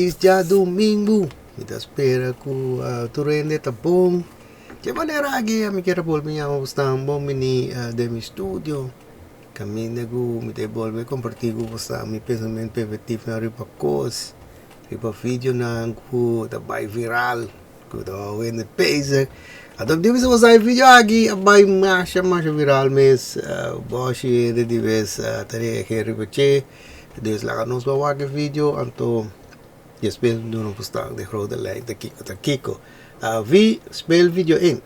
Feliz dia domingo. Kita espera ku turende tabong. De maneira aqui, a minha quer voltar a estar bom mini de mi studio. Kami nego mi te volve compartilhar com você meu pensamento positivo na riba cos. Riba vídeo na ku da vai viral. Ku da wende page. Então, depois você vídeo aqui, vai mais viral mês. Boshi de vez tare que riba dus laat ons wel wakker video anto je speelt doen op staan de grote lijn de kiko wie speelt video in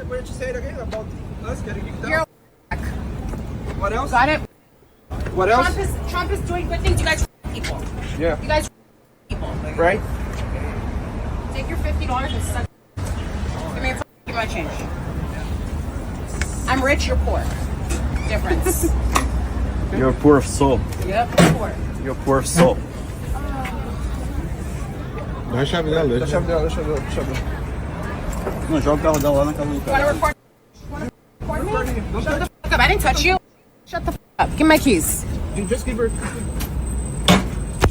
What did you say again about us getting kicked You're out? What else? got it. What else? Trump is doing good things. You guys people. Yeah. You guys people. Right? Take your $50 and suck. Give me your my change. I'm rich, you're poor. Difference. You're poor of soul. Yep, poor. You're poor of soul. Deixa eu ver. Não, joga o carro dela lá naquela You wanna record? Shut the fuck up. I didn't touch you. Shut the fuck up. Give me my keys. Just give her.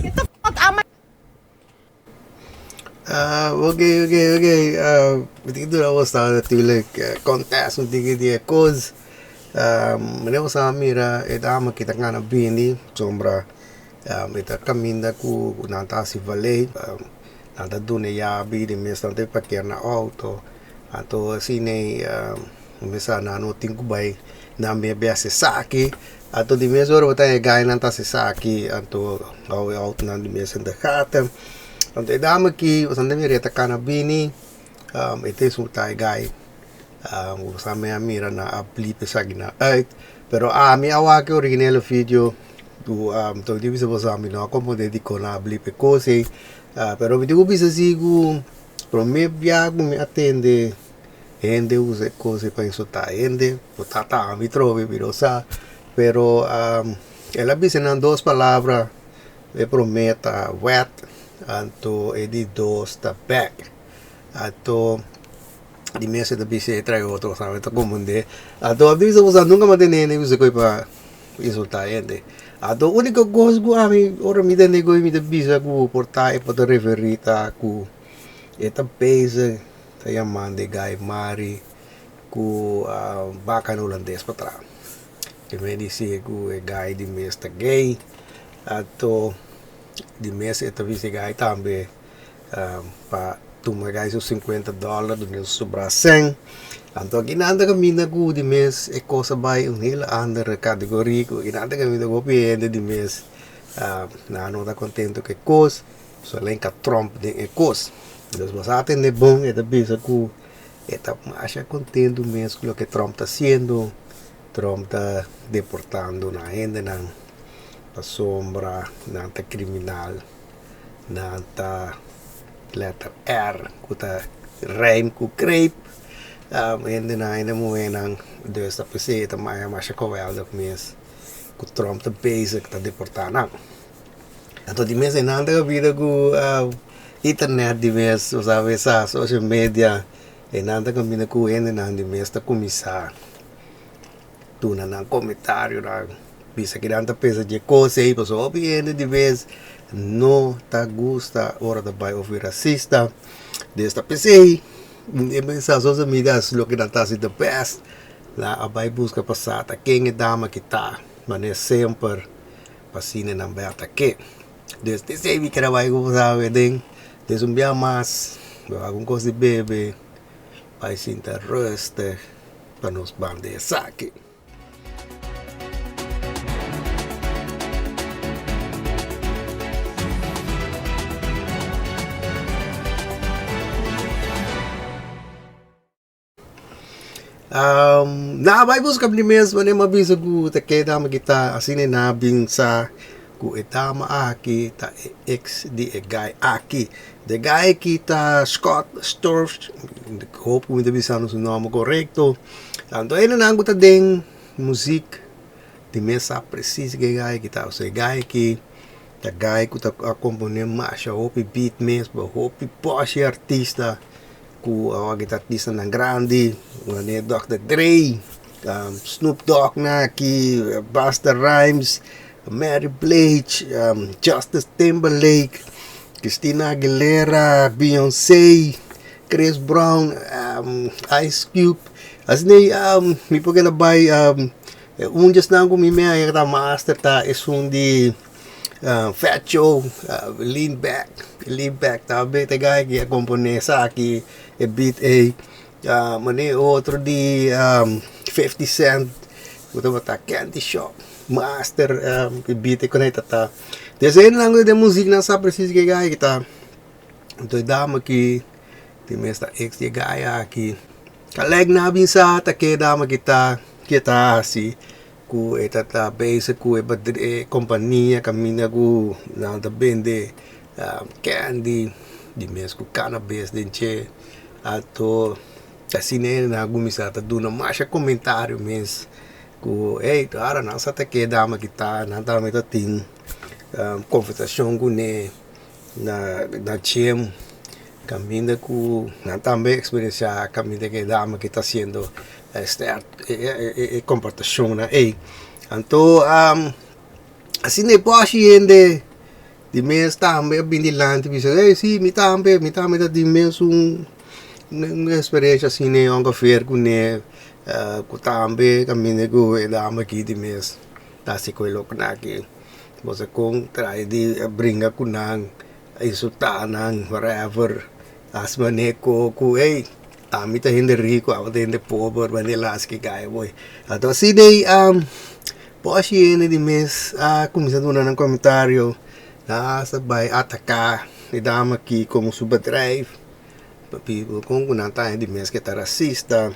Get the fuck out my okay begitu was staan natuurlijk contest untuk dia cause meneer sa mira edama kita ngana bini sombra eta caminda ku nanta si valley nanta dune ya bi de mestante pakai na auto atau sini mesa na no tinku bai na me biasa saki atau di mesor botanya gai nanta si saki atau auto na di mesa de gaten. Want de dame die was aan de meer te kanabini, het is een taai guy, we samen aan meer na aplipe sagina uit, pero mi awake originele video, tu di bisa bersama na como de di kona aplipe cose, pero video bisa sigo, pro me viago me atende, ende usa cose para insultar ende, potata mi trove virosa, pero ela bisa na dos palavras, me prometa wet. Anto edi dos ta back ato di mese da bise trago outro sabe to comunde ato abdi bisa usa nunca mantenene usa coi pa insultar ende ato único coisa que a mim ora me dende coi me da bisa ku portar e para referita ku eta pese ta chamando gai mari ku bacana holandês para trás que me disse ku e gai di mesta gay ato di mese eta visi gai tambe pa tuma gai su $50 do nel sobra 100 anto ginanda camina ku di mes e cosa bai un hele andere categorie ku ginanda camina go piende di mes na no da contento che cos so lenka Trump de e cos dus was atende bom eta bisa ku eta acha contento mes com o que Trump tá haciendo. Trump tá deportando na gente na a sombra, nanta criminal, nanta letter R, kuta rijm ku creep, en daarna in de moeite dus dat PC te maken, maar je kan wel dat mensen ku Trump te bezig te deporteren. En tot die mensen in andere vida ku internet die mensen, zoals we social media, en andere kamina ku en daarna die mensen te commissar, doen een commentaar daar. Bisa que tanta pesa de coisa e pessoa obviamente de vez não tá gusta hora da vai ouvir racista desta PC e mensagens amigas lo que tá se the best lá a vai busca passata quem é dama que tá mas sempre passine na berta que desde sei que vai gostar de desumbiar mais alguma coisa de bebê vai sentar reste para nos bande saque. Na vai buscar ni mesmo nem mabisa ku ta keda magita asine na binsa ku etama aki ta ex di guy aki de guy kita Scott Storch hoop me de bisano su nome correcto tanto ena na guta den music de mesa preciso que guy kita o se guy ki ta guy ku ta acompanhar mais hopi beat mesmo hopi posh artista ku awag artista ng grande, ne Dr. Dre, Snoop Dogg na ki Busta Rhymes, Mary Blige, Justice Timberlake, Christina Aguilera, Beyoncé, Chris Brown, Ice Cube. As ni mi po gonna buy just na ko mi may ta master ta isundi Fat Joe, lean back tabi te guy ki komponesa ki e beat mani outro di 50 Cent uto bata Candy Shop master beat ko na tata desenho lang de music na sa preciso que guy kita to dama ki ti mesta ex de gaya ki kaleg na bin sa ta ke dama kita si ku etata base ku e badre kompanya kami na ku na da bende candy di mes ku cannabis din che ato kasine na gumisa ta duna masha comentário mes ku ara na sa ta ke dama kita na ta me ta ting conversação ku ne na chem caminda ku na tambe experiencia caminda que dama que está haciendo comportação na anto assim ne paciente di mes tambe bindilante bisa si mi tambe da di mes una experiência assim ne ongeveer ku ne ku tambe caminda ku dama que di mes ta si ko lok na ki você com try di bringa ku nang insultanang whatever asmane ko amita hindi rico ako hindi pobre manilas ki gaya boy ato si day po siya di mes kumisan muna ng komentaryo na sabay ataka ni dama ki kung subadrive people kung kunanta di mes kita rasista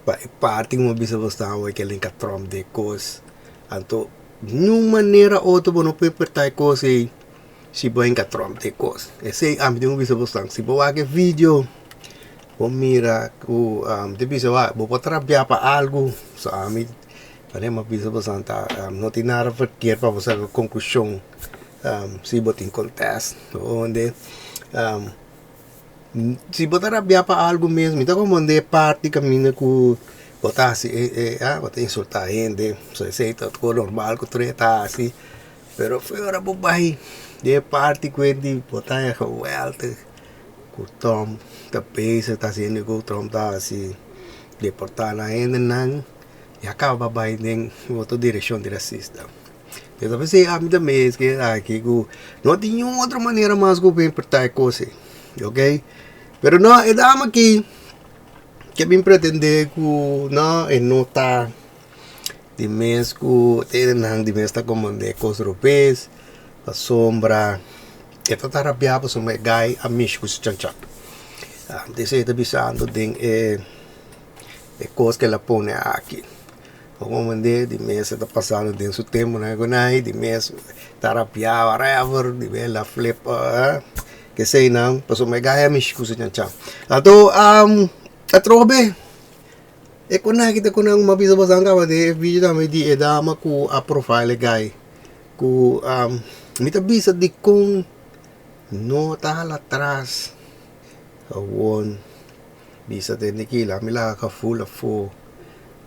pa parting mo bisa basta way keling ka Trump de cos anto nung manera auto bono pepertay ko si boy ka Trump de cos ese ambi mo bisa basta si bawage video mira ku de bisa wa bo potrabia pa algo sa amin pane mabisa basta no tinara verkeer pa sa conclusion si botin contest onde si botarabia pa algo mesmo então como onde parte caminho ku botar si botar insultar gente so sei tá tudo normal com treta assim pero foi hora bobai de parte que ele botar a wealth com Trump da país tá sendo com Trump tá assim deportar na gente não e acaba babai nem outra direção de racista então você a mim também que aqui não tinha outra maneira mais que bem portar coisa ok pero não é dama que bem pretender que não é nota de mês que tem não de mês tá como de coisa europeias a sombra que tá tarapiado so me gai a mish com chanchap desse tá bisando den coisa que ela põe aqui como de mês tá passando dentro do tempo né gonai de mês tarapiado whatever de bela flip que sei não passou me gai a mish com chanchap ato atrobe kung nakita ko nang mabisa basang ka de video na may di edama ko a profile guy ko mitabisa di kung no tala atrás awon bisa de nikila mila ka full of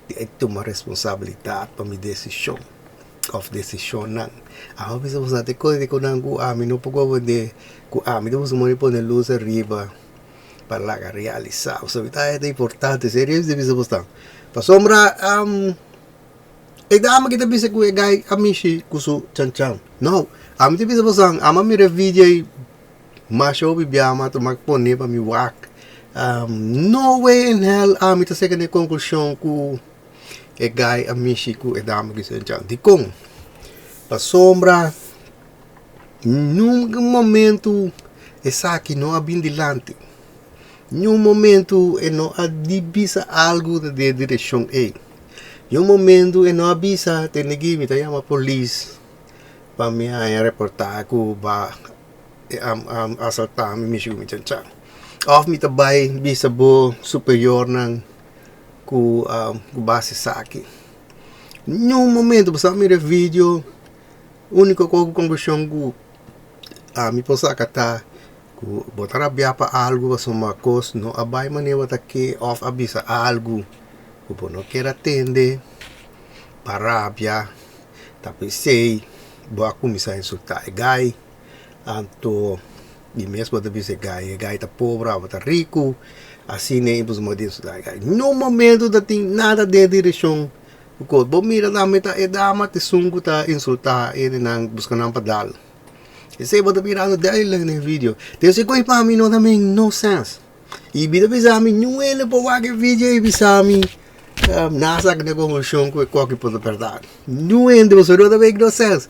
di ito ma responsabilidad pa mi desisyon of desisyon nang ako bisa basa de ko nang ko no po de ko do mo sumoni po na luz arriba para realizar. O sea, é importante, serio, de bisa basta. Pa sombra, dama kita bisa kuya gay amishi kusu chanchan. No, te bisa basta, mi video masho bibiyama to magpone pa mi wak. No way in hell, ta second conclusion ku gay amishi ku dama kita chanchan. Di kung, pa sombra, num momento, essa aqui não abindilante. Num momento não adibisa algo da direção num momento não avisa tem que me chama polícia para me reportar que ba assaltar me me chancha of me tabay bisa bo superior ng ku base sa akin num momento basta me video único ko conclusão ku mi posa kata botar a pa algo sa mga cos no abay man ewa taki off abisa algo Kupo no quer atender, parábia, tapi sei, boa começar a insultar o gai, anto, e mesmo da vez o gai tá pobre, tá rico, assim nem vos modem insultar o gai. No momento da tem nada de direção, o bom mira na meta é dama te sungo tá insultar ele não busca não padal. E sei bota virado dele no vídeo. Tem se coi para mim não também no sense. E vida bisa mim não ele por qualquer vídeo e bisa mim nasa que negociação com qualquer ponto verdade. Não é de você não também no sense.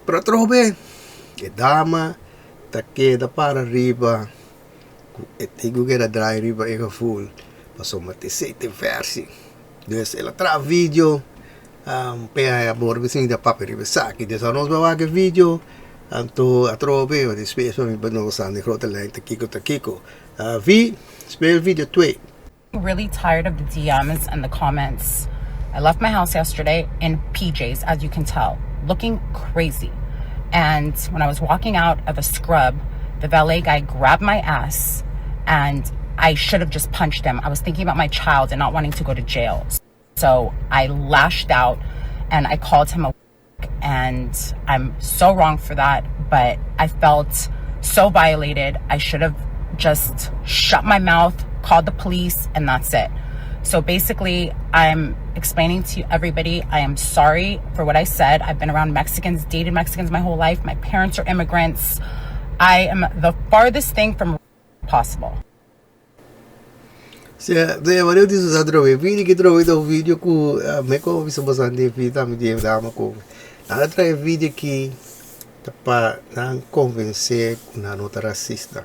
Para trobe e dama tá queda para riba. E tigo que era dry riba e full. Passou mate sete versi. Dus ela tra vídeo. Pea a borbe sim da papel riba saque. Dessa nós vai que vídeo. Anto atrobe o despeso mi banosan de grote lijn Takiko. Vi speel video 2. Really tired of the DMs and the comments. I left my house yesterday in PJs, as you can tell, looking crazy. And when I was walking out of a scrub, the valet guy grabbed my ass and I should have just punched him. I was thinking about my child and not wanting to go to jail. So I lashed out and I called him a and I'm so wrong for that, but I felt so violated. I should have just shut my mouth, called the police, and that's it. So basically, I'm explaining to everybody, I am sorry for what I said. I've been around Mexicans, dated Mexicans my whole life. My parents are immigrants. I am the farthest thing from possible. Valeu disso já trove. Vídeo que trove do vídeo com me como bisa bastante vida me deu dama com. Nada trai vídeo que para não convencer na nota racista.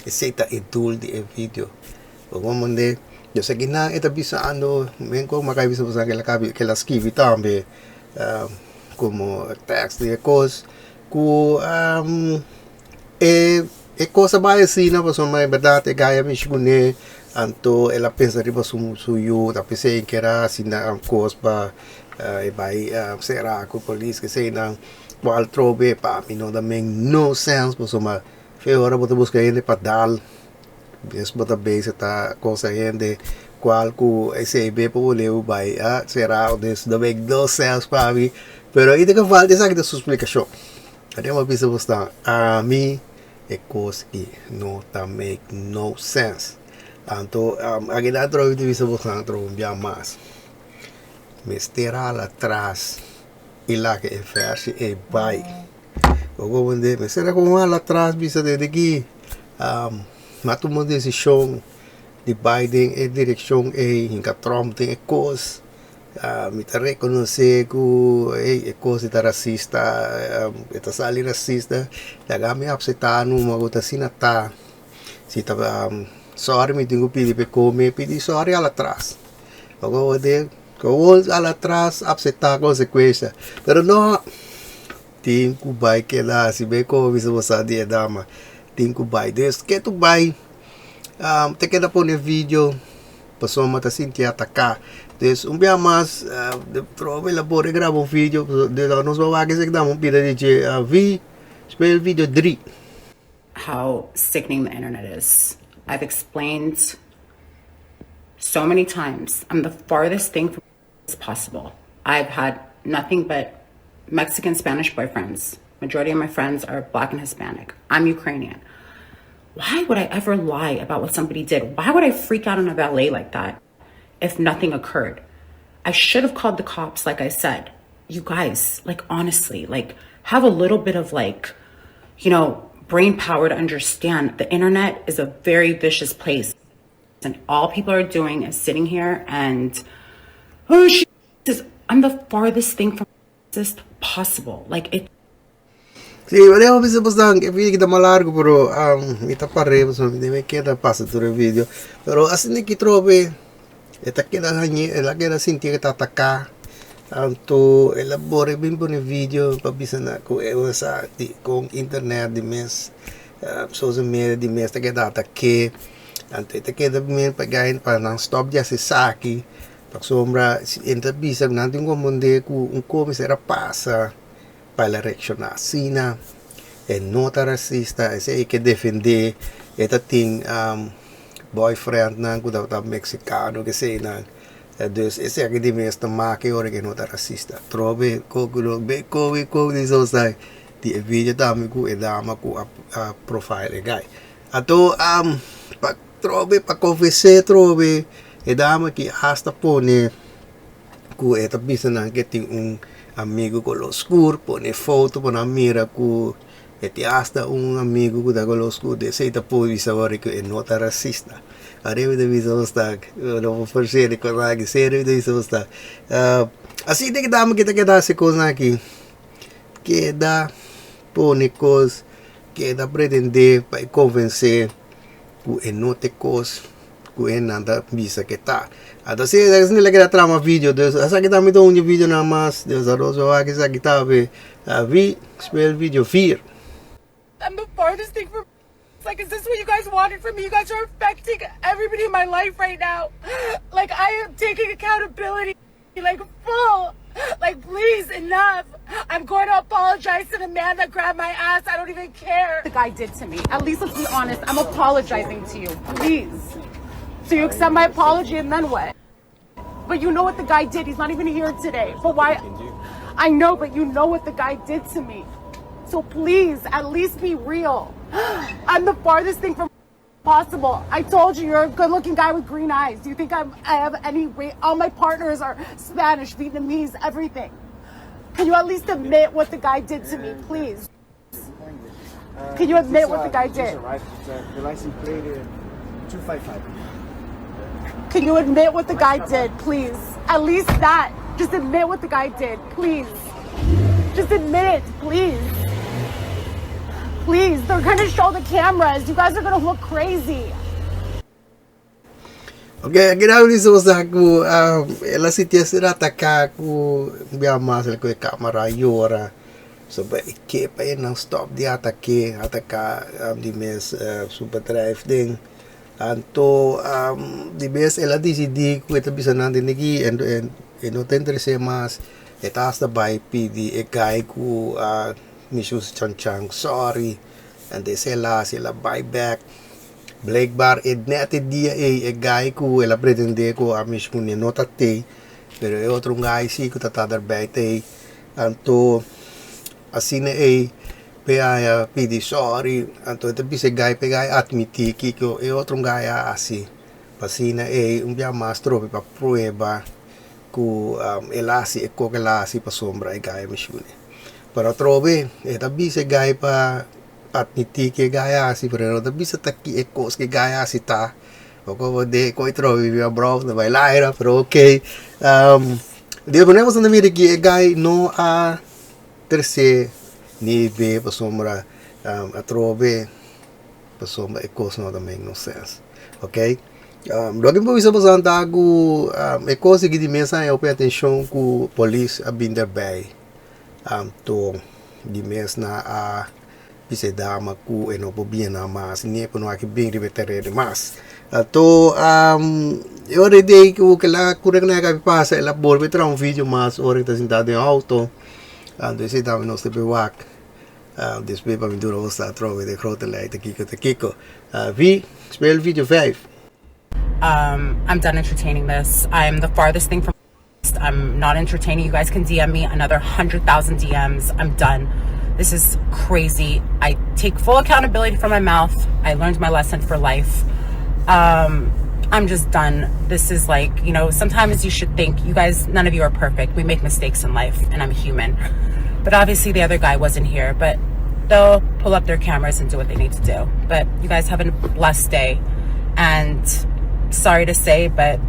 Aceita edul de vídeo. Como mande, eu sei que não é bisa ando, me como makai bisa bastante que ela escreve também, como text de coisas, com é coisa mais assim, não posso mais verdade, gaya me chegou anto ela pensa riba suyo tapi sei que era assim na coisa para vai será com polícia que sei não qual trobe para mim não também no sense posso mas foi hora botar buscar ele para dar mesmo botar bem se tá coisa ainda qual com esse be para o leu vai será o desse também no sense para mim pero aí tem que falar dessa que sua explicação até uma vez você a mim é coisa que não tá make no sense. Anto aqui na troca de vista você não troca bem mais. Me estirar atrás e lá que é fácil é vai. Eu vou vender, me será como lá atrás vista de aqui. Mas tomou decisão de Biden e direção em que Trump tem coisa. Me tá reconhecer que é coisa da racista, é sali racista. Já me aceitar numa outra cena tá. Se tá sorry me tengo pedi pe comer pedi sorry lá atrás agora de lá atrás aceitar a consequência pero não tem que vai que lá se bem como isso você dia dama tem que vai des que tu vai te queda pôr vídeo passou mata sentir atacar des dia mais de prova elabore grava vídeo de nós vamos que se dá pida de vi spell vídeo 3 how sickening the internet is. I've explained so many times, I'm the farthest thing from as possible. I've had nothing but Mexican, Spanish boyfriends. Majority of my friends are Black and Hispanic. I'm Ukrainian. Why would I ever lie about what somebody did? Why would I freak out on a valet like that if nothing occurred? I should have called the cops, like I said. You guys, like, honestly, like, have a little bit of, like, you know, brain power to understand the internet is a very vicious place. And all people are doing is sitting here and, oh, I'm the farthest thing from racist possible. Like, it. Sí, valeu bisa bastante, vídeo que tá mais largo, pero ita parei, so deve queda passa todo o vídeo. Pero assim que trobe, esta queda ganhe, ela queda sentir que tá atacar. Anto elabore bem bom vídeo para bisa na com essa com internet de mês, social media de mês, tá queda ataque. Anto ita queda bem para ganhar para não stop já se saque. Para sombra, entra bisa não tem como onde com como será passa. Para reaccionar assim, é nota racista, é que defender, é tem boyfriend na que tá mexicano que sei na Dus is eigenlijk die meeste maken hoor ik nota racista. Trobe kokulo be ko die zo sai. Die video dame ku e dama ku a profile guy. Ato pa trobe pa confesse trobe e dama ki hasta pone ku eta bisa nang getting amigo con lo oscuro, pone foto, pone mira ku e ti hasta amigo ku da con lo oscuro de sei ta poi savare che è nota razzista. Arrivo de viso sta, no forse cosa che serio de viso sta. Assim de que dá que dá se coisa aqui. Que dá pone coisa que dá pretender para convencer ku e note coisa ku e nada bisa que tá. Ato se não lhe quer trama vídeo, dus asa kita mito un vídeo na mas, dus aroso aqui sa kita be vi spell video 4. I'm the farthest thing from. Like, is this what you guys wanted from me? You guys are affecting everybody in my life right now. Like, I am taking accountability, like, full. Like, please, enough. I'm going to apologize to the man that grabbed my ass. I don't even care. The guy did to me. At least let's be honest. I'm apologizing to you. Please. So you accept my apology and then what? But you know what the guy did. He's not even here today. But why? I know, but you know what the guy did to me. So please, at least be real. I'm the farthest thing from possible. I told you, you're a good-looking guy with green eyes. Do you think I have any weight? All my partners are Spanish, Vietnamese, everything. Can you at least admit what the guy did to me, please? Can you admit what the guy did? The license plate 255. Can you admit what the guy did, please? At least that. Just admit what the guy did, please. Just admit it, please. Please, they're gonna show the cameras. You guys are gonna look crazy. Okay, ginawa ni sa ko ela sitia sira taka ko biya masal ko kamera yora. So ba ikke pa yan stop di atake di mes super drive ding. Anto di mes ela di ko ito bisa nandin nigi and no tendre se mas etas da by PD e guy ko Misus Chanchang, sorry. And they say sila buyback. Black bar ednete dia e guy ku ela pretende ko amish mo ni nota te. Pero e outro guy si ko tatadar bete. Anto asine PA PD sorry. Anto ito bise guy pe guy admiti ko e outro guy asi. Pasina umbia mastro pa prueba ku elasi e ko kelasi pa sombra e guy mishune. Pero trobe, tabi se gaya pa patniti ke gaya si pero tabi sa taki ekos ke gaya si ta. Oko de ko trobe via bro na bailaira pero okay. Dia ponemos na mira que gaya no a terce nível pa sombra a trobe pa sombra ekos no também no sense. Okay? Logo po bisa pa tago ekos que di mesa eu pay atenção ku police a binder bay. To di mes na bisa dama ku eno po bien na mas nie po no aki bing ribetere de mas to ore de ku kala kurang na ka pasa ela bolbe tra un video mas ore ta sentado em auto ando se dama no se bewak después pa mi duro sta trove de grote lei te kiko vi speel video 5. I'm done entertaining this. I'm the farthest thing from. I'm not entertaining. You guys can DM me another 100,000 DMs. I'm done. This is crazy. I take full accountability for my mouth. I learned my lesson for life. I'm just done. This is like, you know, sometimes you should think, you guys, none of you are perfect. We make mistakes in life and I'm human. But obviously the other guy wasn't here, but they'll pull up their cameras and do what they need to do. But you guys have a blessed day. And sorry to say, but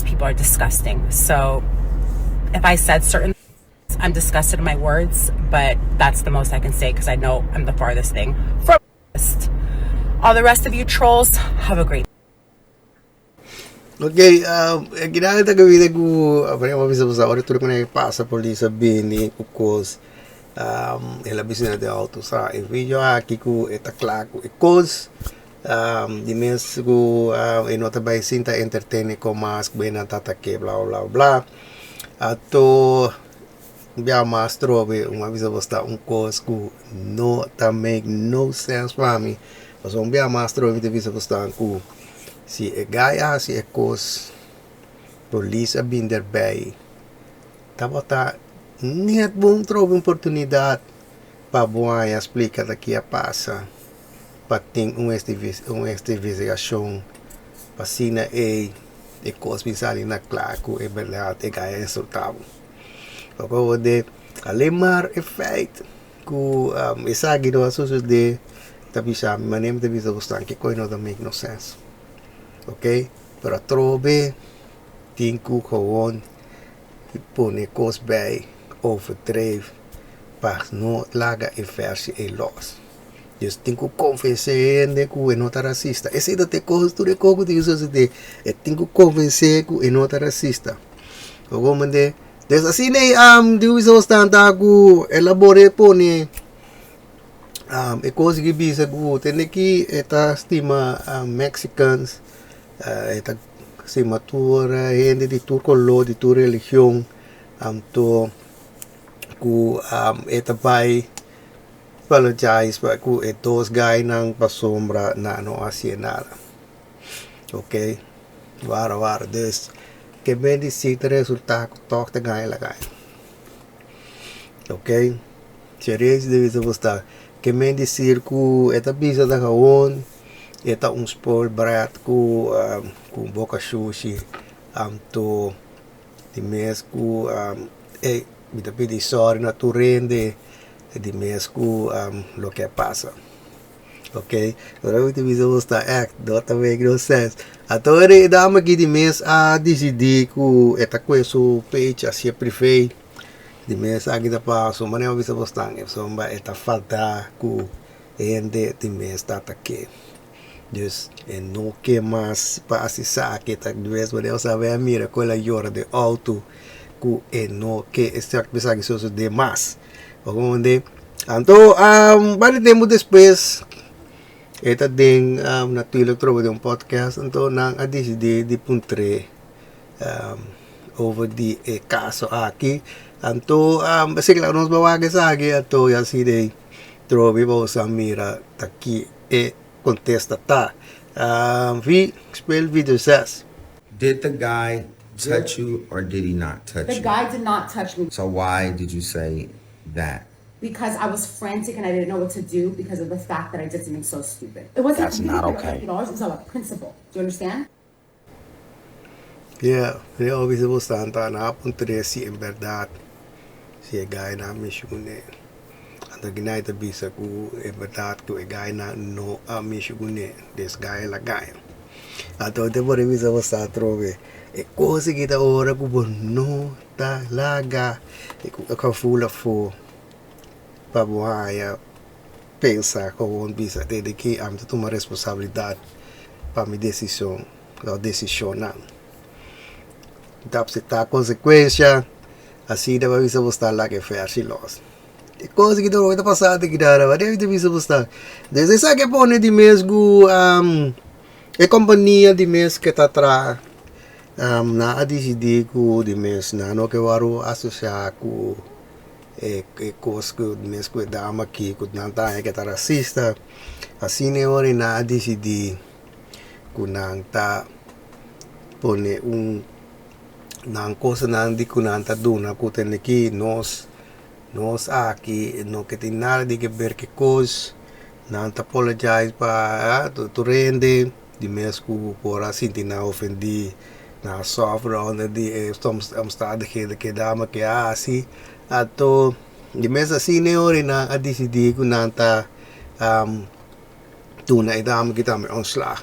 people are disgusting. So if I said certain things, I'm disgusted in my words, but that's the most I can say because I know I'm the farthest thing from all the rest of you trolls. Have a great Okay, ginagata gawin ko apa yung mabisa sa ori tuloy ko na ipasa polisa bini kukos elabis na de auto sa video aki ko etakla ko ikos di mes ko inota bay sinta entertain ko mas buena tatake bla bla bla ato bia mastro be mabisa basta kos ko no ta make no sense for me so bia mastro be visa basta ko si gaya si ekos Polícia bem erbij. Tava net bom trouxe oportunidade para boa explicar daqui a passa. Para ter uma investigação. Para cima e coisa na claro que é verdade que é resultado. Agora de alemar efeito que essa aqui não sucede. Tapi sa manem te bisa gustan que coisa não make no sense. Ok? Para trobe tinku gewoon pone cos bij overdreven pas no laga e versie e los. Dus tinku convencer de que é nota racista. Esse da te coisa tu de coco de isso de tinku convencer que é nota racista. Como de des assim nem de uso standa ku elabore pone e coisa que bisa ku tem que eta estima Mexicans eta estima tua gente de tu color de tu religião to ku eta pai apologize para ku etos guy nang pasombra na no assim nada. Ok? Vara dus que bem de se resultado toque de ganha la ganha. Ok? Seria de visa postar que bem de ser ku eta bisa da kaon eta sport brat ku boca sushi to de mes ku bita pedi sorry na tu rende de mes ku lo que pasa. Ok? Agora eu te visa postar act dota make no sense. Agora dama aqui de mês a decidir que eta coisa page assim prefeito de mês aqui da passo mas não visa postar só uma eta falta que ende de mês data aqui. Dus não que mais para acessar aqui tá de vez mas eu sabe a mira com a hora de auto que não que esta mensagem só de mais. Onde então para tempo depois eta ding natuurlijk trouwens een podcast en toen nang decidir de puntre over die caso aqui en toen basically ons bewage sage en toen ja zie de trouwens we samira taki contesta ta wie speel video 6. Did the guy touch you or did he not touch The you? guy did not touch me So why did you say that? because I was frantic and I didn't know what to do because of the fact that I did something so stupid. It wasn't That's not okay. $50, it was all a principle. Do you understand? Ja, eu vi bastante na puntre si en verdad si guy na mishune. Ando ginay ta bisa ku en verdad ku guy na no mishune des guy la guy. Ato te por visa bastante trove. E cose che da ora ku no ta laga e ku ka fula fo para boa pensar como um bisa de que am tu uma responsabilidade para minha decisão ou decisionar. Então se tá consequência assim deve bisa postar lá que foi assim los. E coisa que deu passada que dá, deve bisa postar. Desde essa que pone de mesmo e companhia de mês que tá atrás na decidir que de mês na no que varu associar com coisa que mês que dama aqui que não tá que tá racista assim ne ora na decidir que não tá pone não coisa não de que não tá dona que tem aqui nós aqui não que tem nada de que ver que coisa não tá apologize para tu rende de mês que por assim não ofendi na sofre onder die omstandigheden que dama que assim ato de mês assim ne ora na decidir que não tá tu na dama que tá me onslag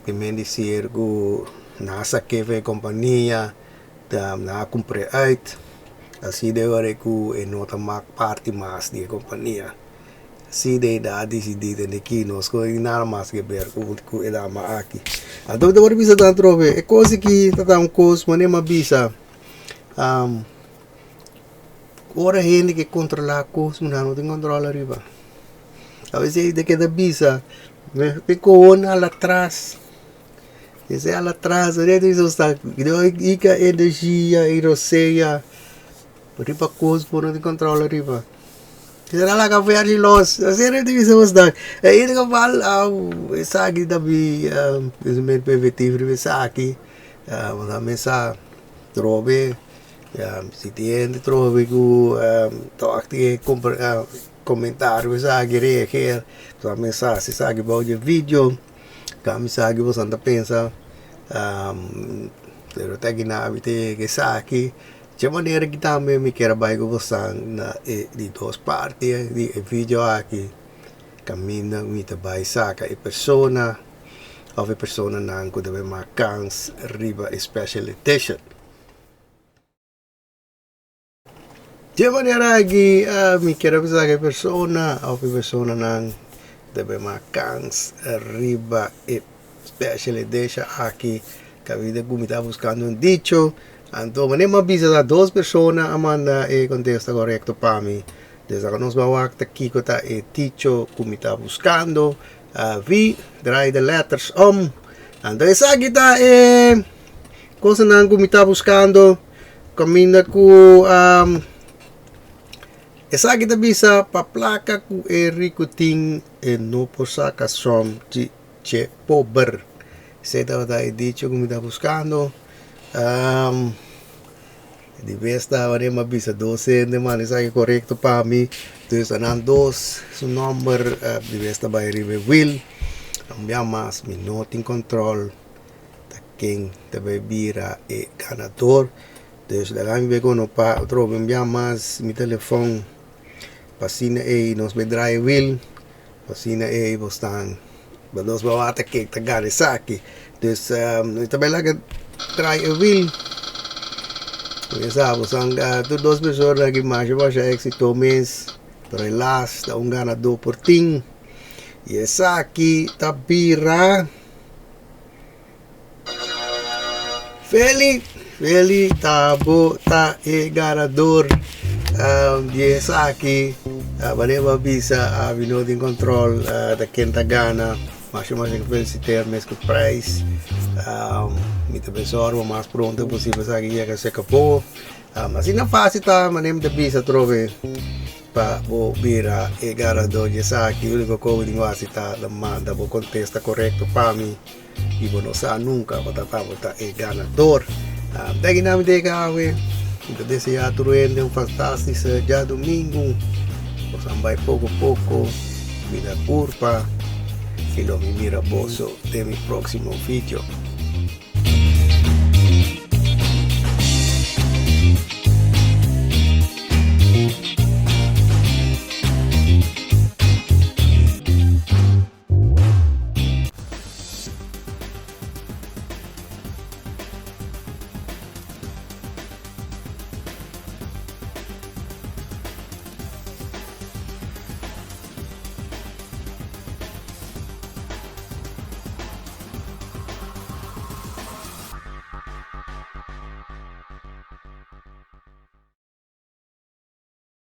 que me dizer que nasa que ve companhia na compre uit assim de ora que não tá mak parte mais de companhia se de da decidir de que nós coi nada mais que ver com o dama aqui então de bisa tan trove é coisa que tá coisa mas nem bisa ora gente que controla coisa não tem controla riba a vezes de que da bisa me com lá atrás esse lá atrás isso está ica energia e roceia riba coisa por não tem controla riba. Será lá que foi ali los. Assim é difícil mostrar. É isso que eu falo. Essa aqui também é meio preventivo. Essa aqui, mas a mesa trove, si tiende trove ku toakti comentário sagi reagir, so mensagem sagi about your video, kami sagi você anda pensa, pero tagi na abite que saki, de maneira que também me quer baixo você na de duas partes de vídeo aqui, caminha muito vai saca e persona, ou a persona não que deve marcans riba special edition. De maneira que me quer pensar que persona ou a persona não deve marcans riba special edition aqui, que a vida como está buscando um dicho. Então, mas nem avisa a duas pessoas a mandar o contexto correto para mim. Desde que nós vamos aqui que está o dicho como está buscando, vi, draai de letters Então, essa aqui está coisa não como está buscando, caminha com essa aqui está bisa para placa com rico ting no posaka som de pobre. Você está o dicho como está buscando. De vez da wanneer maar bisa docente man is eigenlijk correcto para mim, dus dan dos su number de vez da bij rive will ambia mas mi not in control ta king te bebira e ganador, dus da gaan we gewoon op trobe ambia mas mi telefoon pasina nos bedraai will pasina bostan bados bawata kek ta gane saki, dus tabela que try a will. Sabe, são duas pessoas que mais vai ser éxito mês, para elas dá ganador por tim. E essa aqui tá bira. Feli tá bom, tá ganador. E essa aqui, vaneva bisa a vinod in control da quem tá gana, mas que felicitar mês com prize. Mita pessoa o mais pronto possível sabe que se acabou, mas não fácil tá, mas nem de bisa trove para o vira e ganador de saque, o único coisa que você tá manda o contexto correto para mim e não sabe nunca botar e ganador. Daqui na minha cawe, então desejar tudo um fantástico dia domingo, você vai pouco a pouco, vida curva, e lo me mira bozo de mi próximo vídeo.